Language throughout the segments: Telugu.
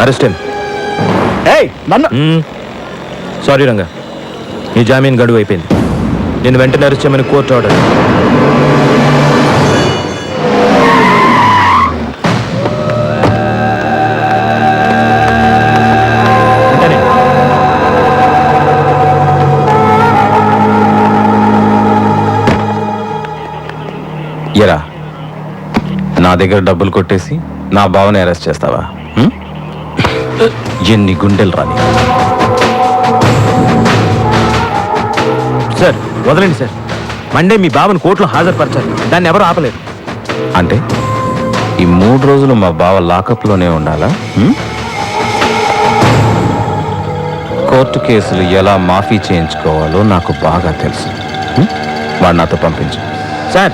అరెస్ట్ నన్ను. సారీ రంగా, నీ జామీన్ గడువు అయిపోయింది. నేను వెంటనే అరెస్ట్ చేయమని కోర్టు ఆర్డర్. ఎరా, నా దగ్గర డబ్బులు కొట్టేసి నా బావని అరెస్ట్ చేస్తావా? ఎన్ని గుండెలు రాని. సార్ వదలండి సార్. మండే మీ బావను కోర్టులో హాజరుపరచాలి. దాన్ని ఎవరు ఆపలేరు. అంటే ఈ 3 రోజులు మా బావ లాకప్లోనే ఉండాలా? కోర్టు కేసులు ఎలా మాఫీ చేయించుకోవాలో నాకు బాగా తెలుసు. వాడు నాతో పంపించు. సార్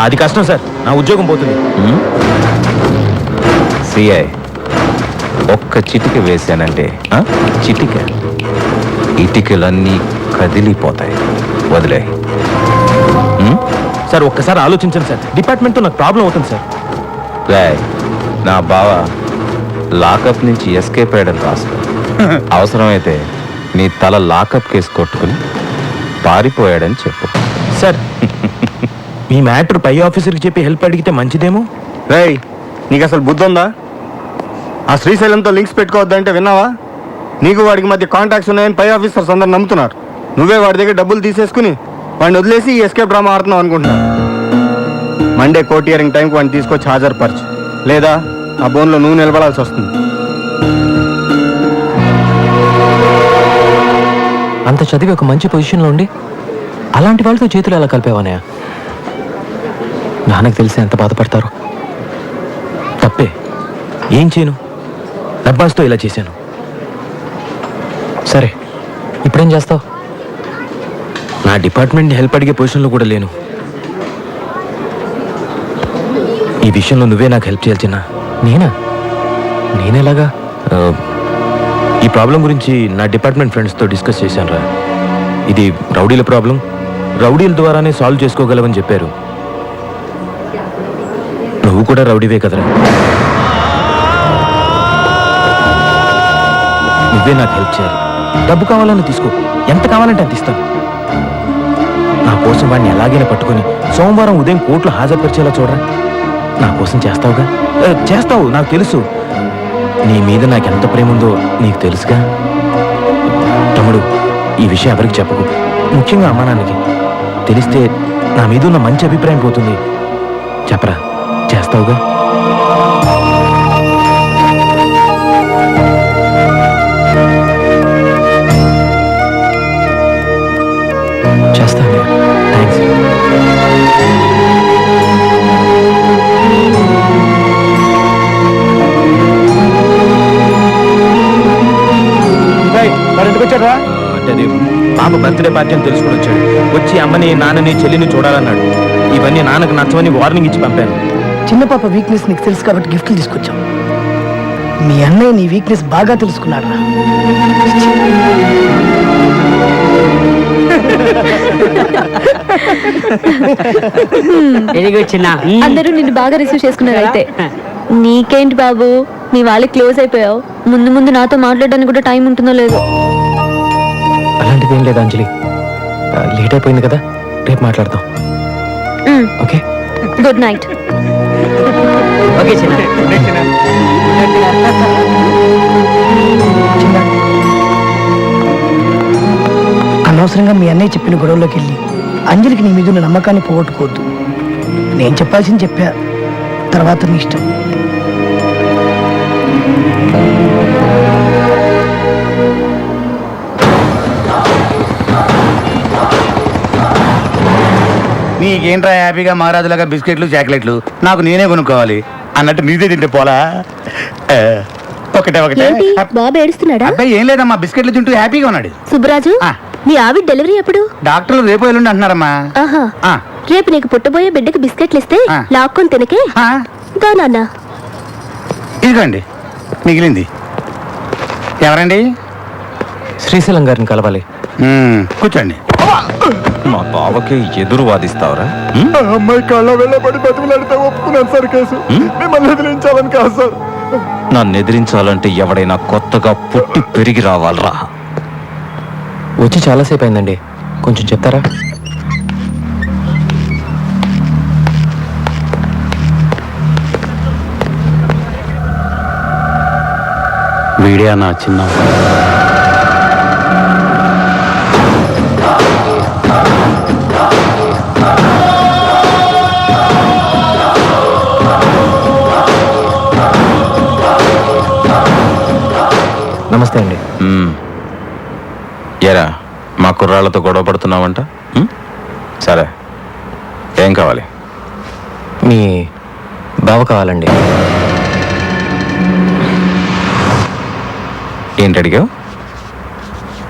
అది కష్టం సార్, నా ఉద్యోగం పోతుంది. సిఐ ఒక్క చిటిక వేశానంటే చిటిక ఇటికలన్నీ కదిలిపోతాయి. వదిలే. సార్ ఒక్కసారి ఆలోచించండి సార్. డిపార్ట్మెంట్తో నాకు ప్రాబ్లం అవుతుంది సార్. నా బావ లాకప్ నుంచి ఎస్కేప్ అయ్యాడని రాసుకో. అవసరమైతే నీ తల లాకప్ కేసు కొట్టుకుని పారిపోయాడని చెప్పు. సార్ మీ మ్యాటర్ పై ఆఫీసర్కి చెప్పి హెల్ప్ అడిగితే మంచిదేమో. రేయ్, నీకు అసలు బుద్ధి ఉందా? ఆ శ్రీశైలంతో లింక్స్ పెట్టుకోవద్దంటే విన్నావా? నీకు వాడికి మధ్య కాంటాక్ట్స్ ఉన్నాయని పై ఆఫీసర్స్ అందరు నమ్ముతున్నారు. నువ్వే వాడి దగ్గర డబ్బులు తీసేసుకుని వాడిని వదిలేసి ఈ ఎస్కేప్ డ్రామా ఆడుతున్నావు అనుకుంటున్నావు. మండే కోర్ట్ హియరింగ్ టైంకి వాడిని తీసుకొచ్చి హాజరుపరచు, లేదా ఆ బోన్లో నువ్వు నిలబడాల్సి వస్తుంది. అంత చదివి ఒక మంచి పొజిషన్లో ఉండి అలాంటి వాళ్ళతో చేతులు ఎలా కలిపేవానయా? నాన్నకు తెలిసి ఎంత బాధపడతారు. తప్పే, ఏం చేయను? డబ్బాస్తో ఇలా చేశాను. సరే, ఇప్పుడేం చేస్తావు? నా డిపార్ట్మెంట్ని హెల్ప్ అడిగే పొజిషన్లో కూడా లేను. ఈ విషయంలో నువ్వే నాకు హెల్ప్ చేయాలి చిన్న. నేనేలాగా? ఈ ప్రాబ్లం గురించి నా డిపార్ట్మెంట్ ఫ్రెండ్స్తో డిస్కస్ చేశాను రా. ఇది రౌడీల ప్రాబ్లం, రౌడీల ద్వారానే సాల్వ్ చేసుకోగలవని చెప్పారు. నువ్వు కూడా రౌడీవే కదరా. నువ్వే నాకు హెల్ప్ చేయాలి. డబ్బు కావాలని తీసుకో, ఎంత కావాలంటే అంత ఇస్తాను. నా కోసం వాడిని ఎలాగైనా పట్టుకొని సోమవారం ఉదయం కోర్టులో హాజరుపరిచేలా చూడరా. నా కోసం చేస్తావుగా? చేస్తావు, నాకు తెలుసు. నీ మీద నాకు ఎంత ప్రేమ ఉందో నీకు తెలుసుగా. తమ్ముడు, ఈ విషయం ఎవరికి చెప్పకు, ముఖ్యంగా అమ్మా నాన్నకి. తెలిస్తే నా మీద ఉన్న మంచి అభిప్రాయం పోతుంది. చెప్పరా, చేస్తావుగా? చేస్తాను. థ్యాంక్స్. ఎందుకు వచ్చారా? అంటే అది పాప బర్త్డే పార్టీ అని తెలుసుకుని వచ్చాడు. వచ్చి అమ్మని, నాన్నని, చెల్లిని చూడాలన్నాడు. ఇవన్నీ నాన్నకు నచ్చవని వార్నింగ్ ఇచ్చి పంపాను. చిన్న పాప వీక్నెస్ నీకు తెలుసు కాబట్టి గిఫ్ట్లు తీసుకొచ్చాం. మీ అన్నయ్య నీ వీక్నెస్ బాగా తెలుసుకున్నాడు. అందరూ నిన్ను బాగా రిసీవ్ చేసుకున్నారు. అయితే నీకేంటి బాబు, మీ వాళ్ళకి క్లోజ్ అయిపోయావు. ముందు ముందు నాతో మాట్లాడడానికి కూడా టైం ఉంటుందో లేదో. అలాంటిది ఏం లేదు అంజలి, లేట్ అయిపోయింది కదా, రేపు మాట్లాడదాం. Okay, good night. ఓకే చిన్న. అనవసరంగా మీ అన్నయ్య చెప్పిన గొడవలోకి వెళ్ళి అంజలికి నీ మీద ఉన్న నమ్మకాన్ని పోగొట్టుకోవద్దు. నేను చెప్పాల్సింది చెప్పా, తర్వాత నీ ఇష్టం. నీకేంట్రా హ్యాపీగా మహారాజులాగా బిస్కెట్లు చాక్లెట్లు నాకు నేనే కొనుక్కోవాలి అన్నట్టు నీదే తింటే పోలా? ఒకటే ఒకటే. బాబు ఏడుస్తున్నాడా? అబ్బాయి ఏం లేదమ్మా, బిస్కెట్లు తింటూ హ్యాపీగా ఉన్నాడు. సుబ్బరాజు, మీ ఆవిడ డెలివరీ ఎప్పుడు? డాక్టర్లు రేపు ఎల్లుండి అంటున్నారమ్మా. ఆహా, రేపు నీకు పుట్టబోయే బిడ్డకి బిస్కెట్లు ఇస్తే లాక్కొని తినకే. దా నాన్న. ఇదిగోండి మిగిలింది. ఎవరండి? శ్రీశైలం గారిని కలవాలి. కూర్చోండి. మా బావకి ఎదురు వాదిస్తావురా? ఆ అమ్మాయి కళ్ళ వెళ్ళబడి బతుకులాడితే ఒప్పుకున్నాను సార్ కేసు. మిమ్మల్ని ఎదిరించాలని కాదు సార్. నన్ను ఎదిరించాలంటే ఎవడైనా కొత్తగా పుట్టి పెరిగి రావాలరా. వచ్చి చాలాసేపు అయిందండి, కొంచెం చెప్తారా? వీడియా నా చిన్న నమస్తే అండి. ఎరా మా కుర్రాళ్ళతో గొడవ పడుతున్నావంట? సరే, ఏం కావాలి? మీ బావ కావాలండి. ఏంటి అడిగావు?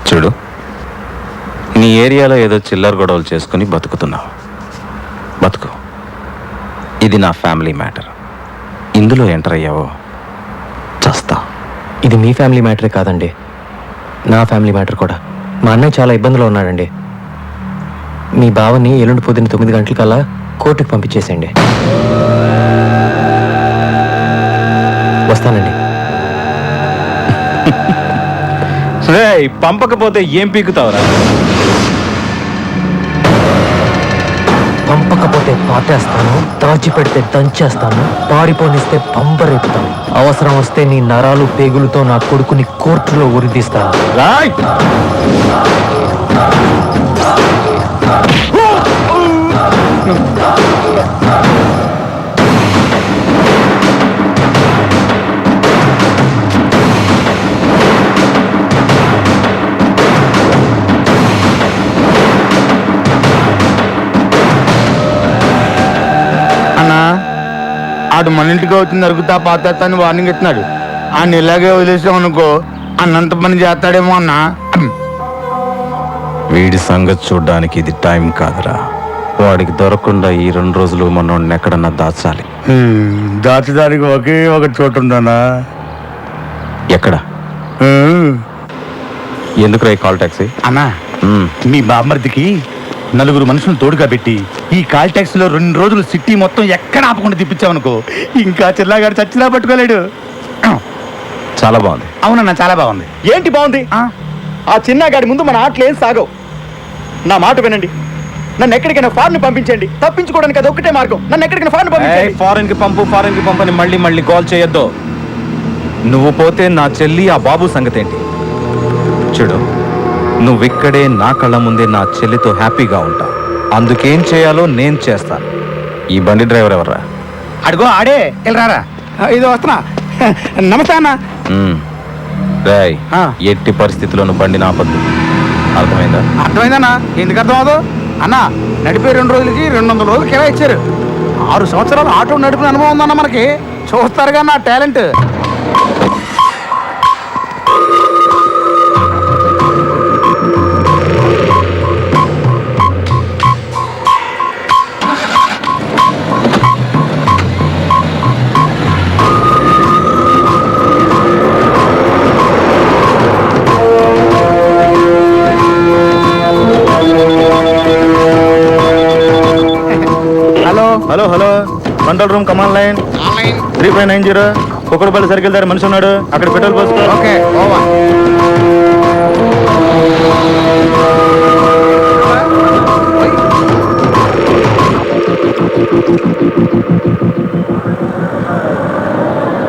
చూడు, నీ ఏరియాలో ఏదో చిల్లర గొడవలు చేసుకుని బతుకుతున్నావు. బతుకు. ఇది నా ఫ్యామిలీ మ్యాటర్. ఇందులో ఎంటర్ అయ్యావో చస్తా. ఇది మీ ఫ్యామిలీ మ్యాటరే కాదండి, నా ఫ్యామిలీ మ్యాటర్ కూడా. మా అన్నయ్య చాలా ఇబ్బందులో ఉన్నాడండి. మీ బావని ఎల్లుండి పొద్దున్న 9 గంటలకల్లా కోర్టుకు పంపించేసేయండి. వస్తానండి. పంపకపోతే ఏం పీకుతావురా? పంపకపోతే పాటేస్తాను, దాచిపెడితే దంచేస్తాను, పారిపోనిస్తే పంపరేపుతాను. అవసరం వస్తే నీ నరాలు పేగులతో నా కొడుకుని కోర్టులో ఉరిదీస్తాను. రాయ్! అన్నా, ఆడు మన ఇంటికి వచ్చింది అరుగుతా పాతేస్తాను వార్నింగ్ ఇస్తున్నాడు. ఆయన ఇలాగే వదిలేసాం అనుకో అన్నంత పని చేస్తాడేమో అన్నా. వీడి సంగతి చూడ్డానికి ఇది టైం కాదురా. వాడికి దొరకకుండా ఈ 2 రోజులు మనోడిని ఎక్కడన్నా దాచాలి. దాచడానికి ఒకే ఒక చోటు ఉందన్నా. ఎక్కడ? ఎందుకురా ఈ కాల్ టాక్సీ? అన్నా, మీ బామ్మర్దికి 4 మనుషులు తోడుగా పెట్టి ఈ కాల్ ట్యాక్సీ లో 2 రోజులు సిటీ మొత్తం ఎక్కడ ఆపకుండా తిప్పించామనుకో ఇంకా చిల్లాగాడు చచ్చినా పట్టుకోలేడు. చాలా బాగుంది. అవునన్నా, చాలా బాగుంది. ఏంటి బాగుంది? ఆ చిన్నగాడి ముందు మన ఆటలు ఏం సాగవు. నా మాట వినండి, నన్ను ఎక్కడికైనా ఫారెన్ పంపించండి. తప్పించుకోవడానికి అది ఒక్కటే మార్గం. నన్ను ఎక్కడికైనా ఫారెన్ పంపించండి. ఫారెన్ కి పంపని మళ్ళీ కాల్ చేయొద్దు. నువ్వు పోతే నా చెల్లి ఆ బాబు సంగతి ఏంటి? చూడు, నువ్విక్కడే నా కళ్ళ ముందే నా చెల్లితో హ్యాపీగా ఉంటావు. అందుకేం చేయాలో నేను చేస్తాను. ఈ బండి డ్రైవర్ ఎవర్రా? అడుగో ఆడే వెళ్ళరారా. ఇది వస్తున్నా. నమస్తే అన్న. రాయ్, ఎట్టి పరిస్థితుల్లోనూ బండి నాపద్దు. అర్థమైందా? అర్థమైందన్నా. ఎందుకు అర్థం అవదు అన్నా? నడిపే 2 రోజులకి 200 రోజులు కిరాయి ఇచ్చారు. 6 సంవత్సరాలు ఆటో నడిపిన అనుభవం ఉందన్న మనకి. చూస్తారుగా నా talent. Hello, control room, command line 3590. Kukkadapalli circle దగ్గర మనిషి ఉన్నాడు, అక్కడ పెట్రోల్ పోసుకో. Okay, over.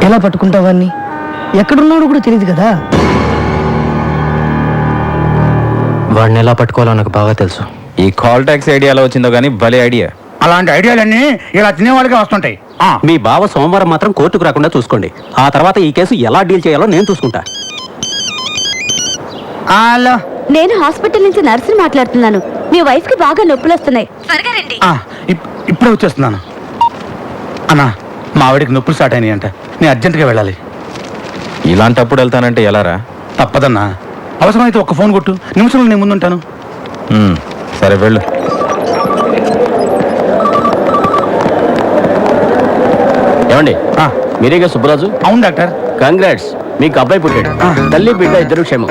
ఎలా పట్టుకుంటావాన్ని? ఎక్కడున్నాడు కూడా తెలియదు కదా. వాడిని ఎలా పట్టుకోవాలో నాకు బాగా తెలుసు. ఈ కాల్ టాక్సీ ఐడియా ఎలా వచ్చిందో కానీ భలే ఐడియా. అలాంటి ఐడియాలన్నీ ఇలా తినేవాళ్ళకే వస్తుంటాయి. మీ బావ సోమవారం మాత్రం కోర్టుకు రాకుండా చూసుకోండి. ఆ తర్వాత ఈ కేసు ఎలా డీల్ చేయాలో నేను చూసుకుంటా. హలో, నేను హాస్పిటల్ నుంచి నర్సుని మాట్లాడుతున్నాను. మీ వైఫ్ కి బాగా నొప్పులు వస్తున్నాయి, త్వరగా రండి. ఇప్పుడే వచ్చేస్తున్నాను. అన్నా, మా ఆవిడికి నొప్పులు స్టార్ట్ అయినాయి అంట. నేను అర్జెంటుగా వెళ్ళాలి. ఇలాంటప్పుడు వెళ్తానంటే ఎలారా? తప్పదన్నా. అవసరమైతే ఒక్క ఫోన్ కొట్టు, నిమిషంలో నేను ముందుంటాను. సరే, వెళ్ళు. ఏమండి, మీరేగా సుబ్బరాజు? అవును డాక్టర్. కంగ్రాట్స్, మీకు అబ్బాయి పుట్టాడు. తల్లి బిడ్డ ఇద్దరు క్షేమం.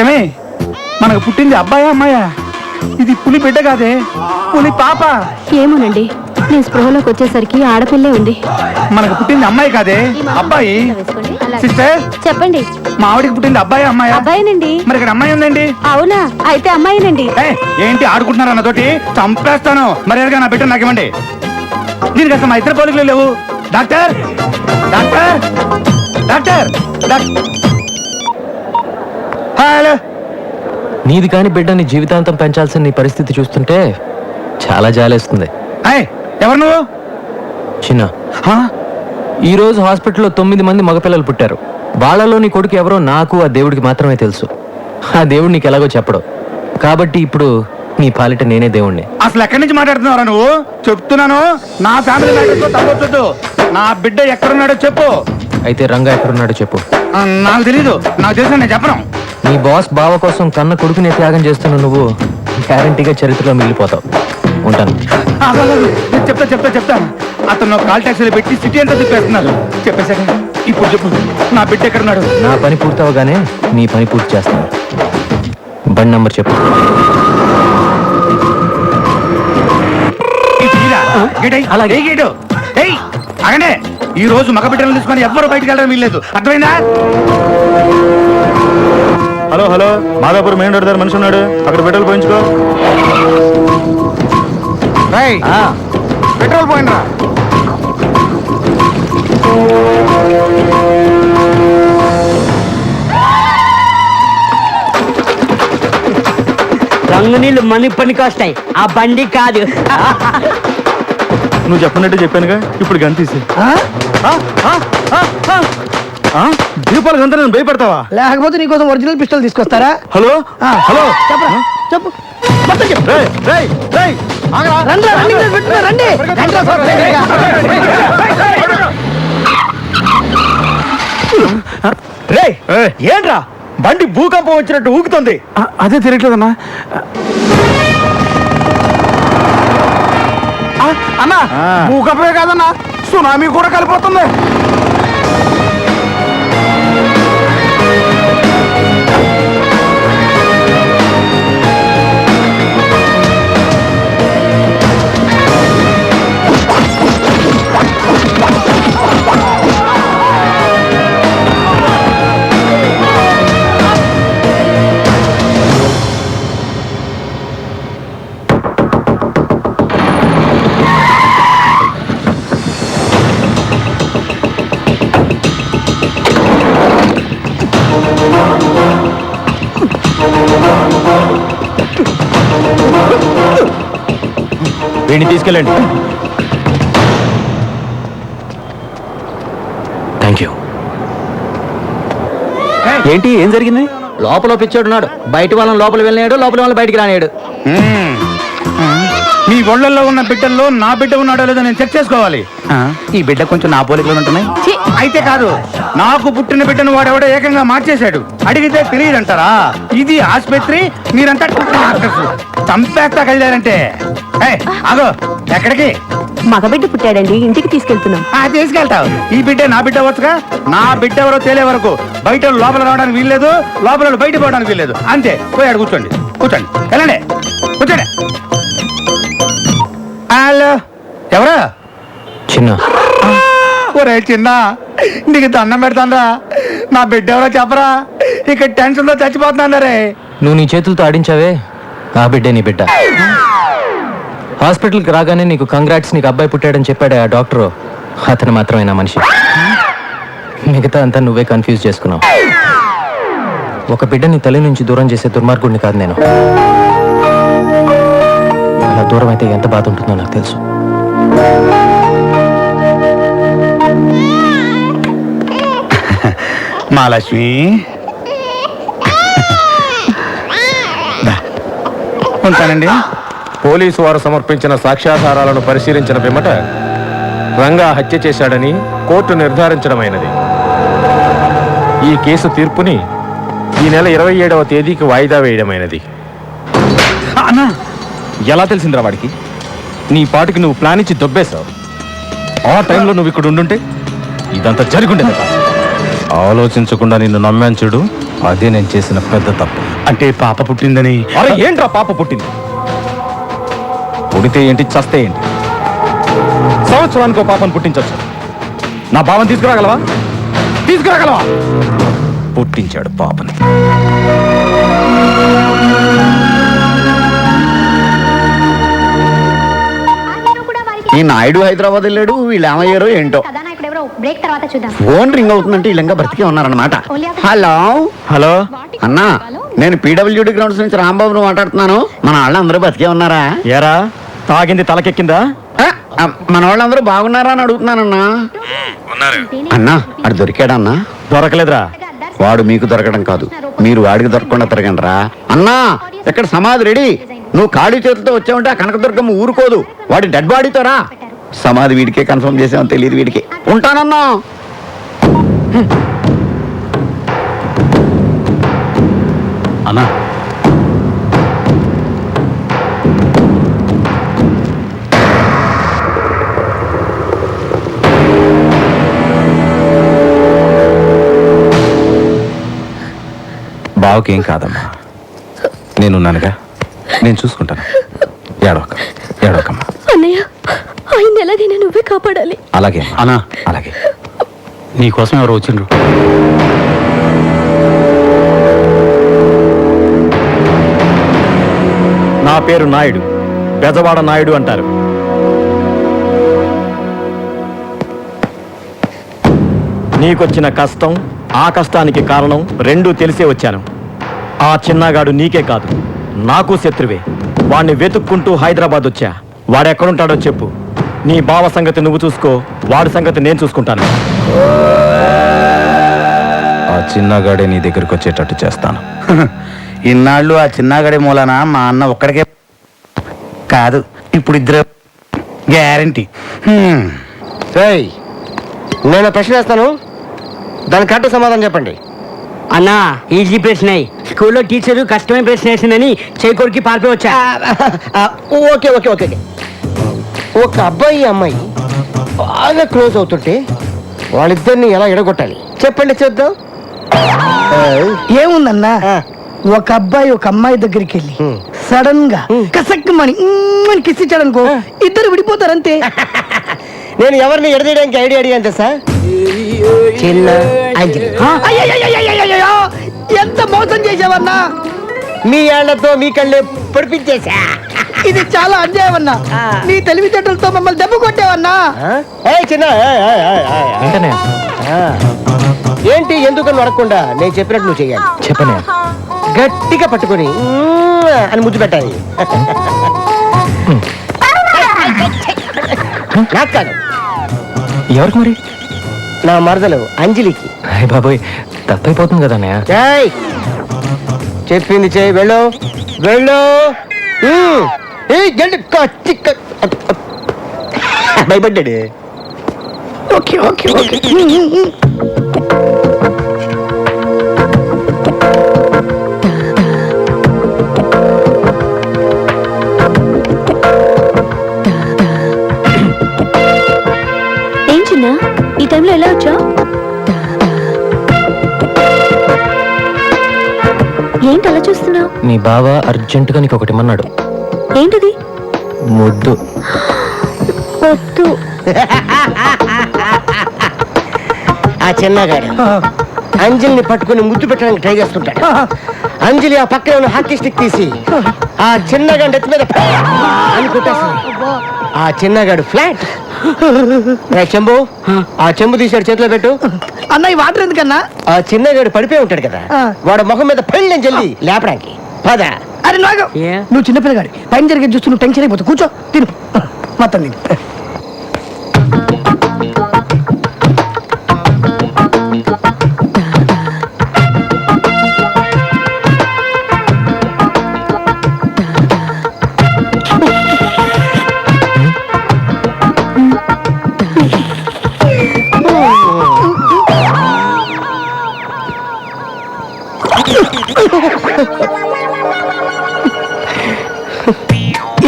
ఏమే మనకు పుట్టింది అబ్బాయా అమ్మాయా? ఇది పులి బిడ్డ కాదే, పులి పాప. ఏమోనండి, నేను స్పృహలోకి వచ్చేసరికి ఆడపిల్లే ఉంది. మనకు పుట్టింది అమ్మాయి కాదే, అబ్బాయి. సిస్టర్, చెప్పండి. మా ఆవిడికి పుట్టింది అబ్బాయి అమ్మాయా? అబ్బాయినండి. మరి ఇక్కడ అమ్మాయి ఉందండి. అవునా? అయితే అమ్మాయినండి. ఏంటి ఆడుకుంటున్నారా నాతోటి? చంపేస్తాను. మరి ఎలాగా నా బిడ్డ నాకు ఇవ్వండి. దీనికి అసలు మా ఇద్దరు పోలికలు లేవు. Doctor doctor doctor hello. నీది కాని బిడ్డని జీవితాంతం పెంచాల్సిన నీ పరిస్థితి చూస్తుంటే చాలా జాలేస్తుంది. ఎవరు నువ్వు? చిన్న, ఈ రోజు హాస్పిటల్లో 9 మంది మగపిల్లలు పుట్టారు. వాళ్ళలో నీ కొడుకు ఎవరో నాకు ఆ దేవుడికి మాత్రమే తెలుసు. ఆ దేవుడు నీకు ఎలాగో చెప్పడు. కాబట్టి ఇప్పుడు నీ పాలిట నేనే దేవుణ్ణి. అసలు ఎక్కడి నుంచి మాట్లాడుతున్నావురా నువ్వు? చెప్తున్నాను, నా ఫ్యామిలీ మ్యాటర్తో తప్పొద్దు. నా బిడ్డ ఎక్కడున్నాడో చెప్పు. అయితే రంగా ఎక్కడున్నాడో చెప్పు. నాకు తెలీదు. నాకు తెలిసిన నేను చెప్పను. నీ బాస్ బావ కోసం కన్న కొడుకునే త్యాగం చేస్తున్న నువ్వు గ్యారంటీగా చరిత్రలో మిగిలిపోతావు. ఉంటాను. చెప్తాను. అతను కాల్ టాక్సీలో పెట్టి సిటీ అంతా తిప్పేస్తున్నారు. చెప్పేశాక ఇప్పుడు చెప్పు, నా బిడ్డ ఎక్కడున్నాడు? నా పని పూర్తవగానే నీ పని పూర్తి చేస్తాను. బండి నంబర్ చెప్పు. అలాగే గేటు. అగనే ఈ రోజు మగ బిడ్డలు తీసుకొని ఎవ్వరు బయటకు వెళ్ళడం వీల్లేదు. అర్థమైందా? Hello hello, Madhapur main road దగ్గర మనిషి ఉన్నాడు, అక్కడ పెట్రోల్ పోయించుకో. పెట్రోల్ పోయిండ్రా. రంగు నీళ్ళు మనీ పనికి వస్తాయి, ఆ బండి కాదు. నువ్వు చెప్పినట్టు చెప్పానుగా, ఇప్పుడు గంతీసి దీపాలు గంత నేను భయపడతావా? లేకపోతే నీకోసం ఒరిజినల్ పిస్టల్ తీసుకొస్తారా? హలో హలో, చెప్పరా చెప్పు. మొత్తం చెప్పు. రేయ్, రేయ్, రేయ్, ఆగరా. రండి రన్నింగ్ పెట్టుకున్నా, రండి. రండి రా సార్, రేయ్, ఏంట్రా బండి భూకంపం వచ్చినట్టు ఊగుతుంది? అదే తిరగలేదన్నా. అన్నా, భూకంపమే కాదన్నా, సునామీ కూడా కలిపోతుంది. వీడిని తీసుకెళ్ళండి. Thank you. ఏంటి, ఏం జరిగింది? లోపల పిచ్చోడున్నాడు. బయట వాళ్ళని లోపల వెళ్ళాడు, లోపల వాళ్ళని బయటికి రానియాడు. మీ ఒళ్ళల్లో ఉన్న బిడ్డల్లో నా బిడ్డ ఉన్నాడో లేదో నేను చెక్ చేసుకోవాలి. ఈ బిడ్డ కొంచెం నా పోలికలు ఉంటున్నాయి. అయితే కాదు, నాకు పుట్టిన బిడ్డను వాడెవడో ఏకంగా మార్చేశాడు. అడిగితే తెలియదంటారా? ఇది ఆసుపత్రి, మీరంతా డాక్టర్స్. చంపేస్తా కలిగారంటే. ఆగో, ఎక్కడికి? మగబిడ్డ పుట్టాడండి, ఇంటికి తీసుకెళ్తున్నాం. తీసుకెళ్తావు. ఈ బిడ్డ నా బిడ్డ వచ్చుగా. నా బిడ్డ ఎవరో తెలియ వరకు బయట లోపల రావడానికి వీల్లేదు, లోపల బయట పోవడానికి వీల్లేదు. అంతే. పోయాడు. కూర్చోండి కూర్చోండి, వెళ్ళండి, కూర్చోండి. హలో, ఎవరా? చిన్న, ఒరే చిన్న, నీకు దండం పెడతానరా, నా బిడ్డ ఎవరో చెప్పరా. ఇక్కడ టెన్షన్ తో చచ్చిపోతున్నాను రే. నువ్వు నీ చేతులతో ఆడించావే, ఆ బిడ్డే నీ బిడ్డ. హాస్పిటల్కి రాగానే నీకు కంగ్రాట్స్, నీకు అబ్బాయి పుట్టాడని చెప్పాడు ఆ డాక్టరు. అతను మాత్రమే నా మనిషి. మిగతా అంతా నువ్వే కన్ఫ్యూజ్ చేసుకున్నావు. ఒక బిడ్డని తల్లి నుంచి దూరం చేసే దుర్మార్గుడిని కాదు నేను. అలా దూరం అయితే ఎంత బాధ ఉంటుందో నాకు తెలుసు. మహాలక్ష్మి, ఉంటానండి. పోలీసు వారు సమర్పించిన సాక్ష్యాధారాలను పరిశీలించిన పిమ్మట రంగా హత్య చేశాడని కోర్టు నిర్ధారించడమైనది. ఈ కేసు తీర్పుని ఈ నెల 27వ తేదీకి వాయిదా వేయడమైనది. అన్నా ఎలా తెలిసిందిరా వాడికి? నీ పాటికి నువ్వు ప్లాన్ ఇచ్చి దొబ్బేశావు. ఆ టైంలో నువ్వు ఇక్కడ ఉండుంటే ఇదంతా జరుగుండేది కాదు. ఆలోచించకుండా నిన్ను నమ్మాను చూడు, అదే నేను చేసిన పెద్ద తప్పు. అంటే పాప పుట్టిందని. అరే ఏంట్రా పాప పుట్టింది? పుడితే ఏంటి, చస్తే ఏంటి? సంవత్సరానికి ఒక పాపను పుట్టించవచ్చు. నా భావం తీసుకురాగలవా? పుట్టించాడు పాపని. ఈ నాయుడు హైదరాబాద్ వెళ్ళాడు, వీళ్ళు ఏమయ్యారో ఏంటో. బ్రేక్ తర్వాత చూద్దాం. ఫోన్ రింగ్ అవుతుందంటే వీళ్ళంగా బ్రతికే ఉన్నారన్నమాట. హలో హలో అన్నా, నేను పీడబ్ల్యూడి గ్రౌండ్స్ నుంచి రాంబాబును మాట్లాడుతున్నాను. మన వాళ్ళందరూ బతికే ఉన్నారా? ఏరా తాగింది తలకెక్కిందా? మన వాళ్ళందరూ బాగున్నారా అని అడుగుతున్నానన్నా. అన్నా అడు దొరికాడన్నా? దొరకలేదురా. వాడు మీకు దొరకడం కాదు, మీరు వాడికి దొరకకుండా తిరగండి రా. అన్నా ఇక్కడ సమాధి రెడీ. నువ్వు ఖాళీ చేతులతో వచ్చావంటే ఆ కనకదుర్గమ్మ ఊరుకోదు. వాడి డెడ్ బాడీతో రా. సమాధి వీడికే కన్ఫర్మ్ చేసామని తెలియదు వీడికి. ఉంటానన్నా. అన్నా బావకేం కాదమ్మా, నేనున్నానుగా, నేను చూసుకుంటాను. ఏడవకమ్మా. అన్నయ్య, ఆయన ఎలాగైనా నువ్వే కాపాడాలి. అలాగే అన్నా, అలాగే. నీకోసం ఎవరు వచ్చిండ్రు? నా పేరు నాయుడు, బెజవాడ నాయుడు అంటారు. నీకొచ్చిన కష్టం, ఆ కష్టానికి కారణం రెండూ తెలిసే వచ్చాను. ఆ చిన్నగాడు నీకే కాదు, నాకు శత్రువే. వాణ్ణి వెతుక్కుంటూ హైదరాబాద్ వచ్చా. వాడెక్కడుంటాడో చెప్పు. నీ బావ సంగతి నువ్వు చూసుకో, వాడి సంగతి నేను చూసుకుంటాను. ఆ చిన్నగాడే నీ దగ్గరికి వచ్చేటట్టు చేస్తాను. ఇన్నాళ్ళు ఆ చిన్నగడి మూలన మా అన్న ఒక్కడికే కాదు, ఇప్పుడు ఇద్దరు గ్యారంటీ. నేను ప్రశ్న వేస్తాను, దానికి కరెక్ట్ సమాధానం చెప్పండి. అన్నా ఈజీ ప్రశ్న. స్కూల్లో టీచర్ కష్టమైన ప్రశ్న వేసిందని చేకూరికి పారిపోయి వచ్చా. Okay okay okay. ఒక అబ్బాయి అమ్మాయి బాగా క్లోజ్ అవుతుంటే వాళ్ళిద్దరిని ఎలా ఎడగొట్టాలి చెప్పండి, చూద్దాం. ఏముందన్నా, ఒక అబ్బాయి ఒక అమ్మాయి దగ్గరికి వెళ్ళి సడన్ గా కసక్కమని కిస్ ఇచ్చాడనుకో, ఇద్దరు విడిపోతారంతే. నేను ఎవరిని ఎడదీయడానికి ఐడియా అడిగాను తెలుసా? చిన్న అంజలి. అయ్యయ్యయ్యయ్యయ్యయ్యో, ఎంత మోసం చేసావన్నా. మీ ఏళ్లతో మీ కళ్ళే పొడిపించేసా. ఇది చాలా అన్యాయం అన్నా. నీ తెలివితేటలతో మమ్మల్ని దెబ్బ కొట్టావన్నా. చిన్న వెంటనే ఏంటి ఎందుకని అడగకుండా నేను చెప్పినట్టు నువ్వు చెయ్యాలి. చెప్పనే గట్టిగా పట్టుకొని అని ముద్దు పెట్టాలి. నాకు కాదు, ఎవరికి మరి? నా మరదలు అంజలికి. అయ్య బాబోయ్, తప్పైపోతుంది కదా అన్నయ్య. ఏయ్, చెప్పింది చేయి, వెళ్ళు వెళ్ళు. భయపడ్డాడు. Okay okay okay. ఏం చిన్న, ఈ టైంలో ఎలా వచ్చా? ఏంటి అలా చూస్తున్నావు? నీ బావ అర్జెంటుగా నీకు ఒకటి ఇమ్మన్నాడు. ఏంటిది? ముద్దు. వద్దు. ఆ చిన్నగాడు అంజలిని పట్టుకుని ముద్దు పెట్టడానికి ట్రై చేస్తుంటాడు. అంజలి ఆ పక్కన ఉన్న హాకీ స్టిక్ తీసి ఆ చిన్నగాడు ఎత్తి మీద అని కొట్టేస్తుంది. ఆ చిన్నగాడు ఫ్లాట్. చెంబు, ఆ చెంబు తీసాడు, చేతిలో పెట్టు. అన్న, ఈ వాటర్ ఎందుకన్నా? ఆ చిన్నగాడు పడిపోయి ఉంటాడు కదా, వాడు ముఖం మీద పెళ్ళని జల్లి లేపడానికి పద. అరే నాగ, నువ్వు చిన్నపిల్లగాడి పైన జరిగేది చూస్తూ నువ్వు టెన్షన్ అయిపోతావు. కూర్చో, తిను మొత్తం నేను.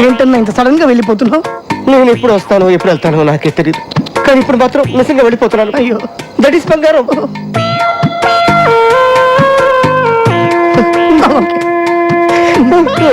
ఏంటన్నా ఇంత సడన్ గా వెళ్ళిపోతున్నావు? నేను ఎప్పుడు వస్తానో ఎప్పుడు వెళ్తానో నాకే తెలియదు, కానీ ఇప్పుడు మాత్రం నిజంగా వెళ్ళిపోతున్నాను. అయ్యో, దట్ ఈస్ బంగారం. ఓకే.